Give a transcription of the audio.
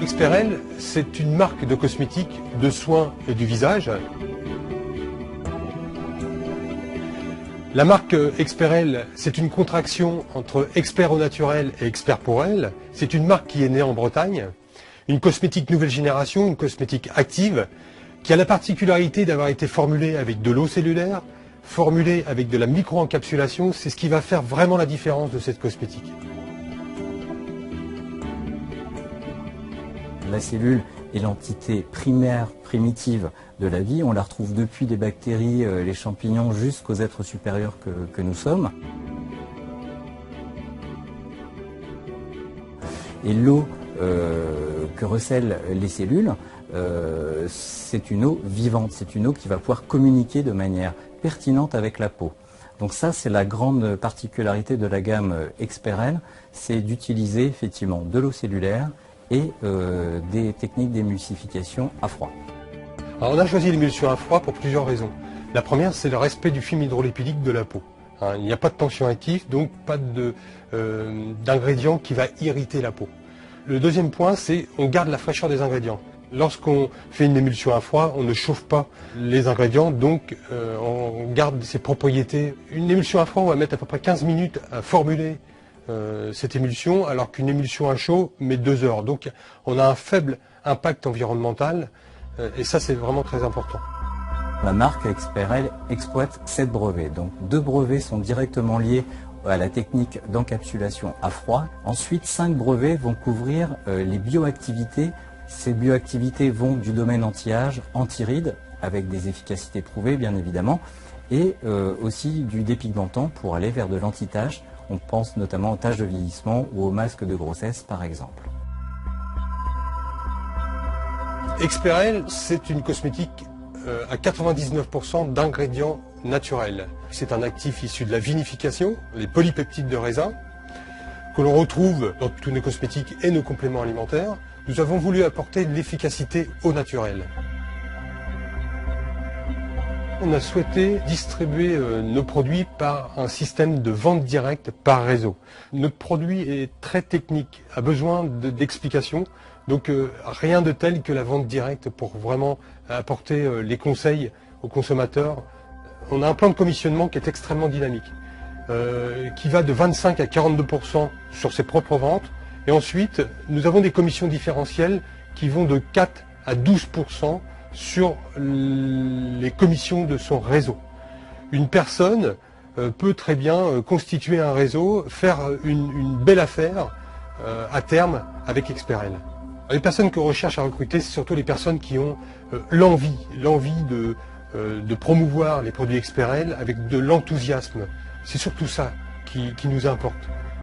Experel, c'est une marque de cosmétiques, de soins et du visage. La marque Experel, c'est une contraction entre expert au naturel et expert pour elle. C'est une marque qui est née en Bretagne, une cosmétique nouvelle génération, une cosmétique active, qui a la particularité d'avoir été formulée avec de l'eau cellulaire, formulée avec de la micro-encapsulation. C'est ce qui va faire vraiment la différence de cette cosmétique. La cellule est l'entité primaire, primitive de la vie. On la retrouve depuis les bactéries, les champignons, jusqu'aux êtres supérieurs que nous sommes. Et l'eau que recèlent les cellules, c'est une eau vivante, c'est une eau qui va pouvoir communiquer de manière pertinente avec la peau. Donc ça, c'est la grande particularité de la gamme Experel, c'est d'utiliser effectivement de l'eau cellulaire et des techniques d'émulsification à froid. Alors on a choisi l'émulsion à froid pour plusieurs raisons. La première, c'est le respect du film hydrolipidique de la peau. Il n'y a pas de tension active, donc pas d'ingrédient qui va irriter la peau. Le deuxième point, c'est qu'on garde la fraîcheur des ingrédients. Lorsqu'on fait une émulsion à froid, on ne chauffe pas les ingrédients, donc on garde ses propriétés. Une émulsion à froid, on va mettre à peu près 15 minutes à formuler cette émulsion, alors qu'une émulsion à chaud met 2 heures. Donc on a un faible impact environnemental, et ça c'est vraiment très important. La marque Experel exploite 7 brevets. Donc 2 brevets sont directement liés à la technique d'encapsulation à froid. Ensuite, 5 brevets vont couvrir les bioactivités. Ces bioactivités vont du domaine anti-âge, anti-rides, avec des efficacités prouvées bien évidemment, et aussi du dépigmentant pour aller vers de l'anti-tache. On pense notamment aux taches de vieillissement ou aux masques de grossesse par exemple. Experel, c'est une cosmétique à 99% d'ingrédients naturels. C'est un actif issu de la vinification, les polypeptides de raisin, que l'on retrouve dans tous nos cosmétiques et nos compléments alimentaires. Nous avons voulu apporter de l'efficacité au naturel. On a souhaité distribuer nos produits par un système de vente directe par réseau. Notre produit est très technique, a besoin d'explications, donc rien de tel que la vente directe pour vraiment apporter les conseils aux consommateurs. On a un plan de commissionnement qui est extrêmement dynamique, qui va de 25 à 42% sur ses propres ventes. Et ensuite, nous avons des commissions différentielles qui vont de 4 à 12% sur les commissions de son réseau. Une personne peut très bien constituer un réseau, faire une belle affaire à terme avec Experel. Les personnes que l'on recherche à recruter, c'est surtout les personnes qui ont l'envie de promouvoir les produits Experel avec de l'enthousiasme. C'est surtout ça qui nous importe.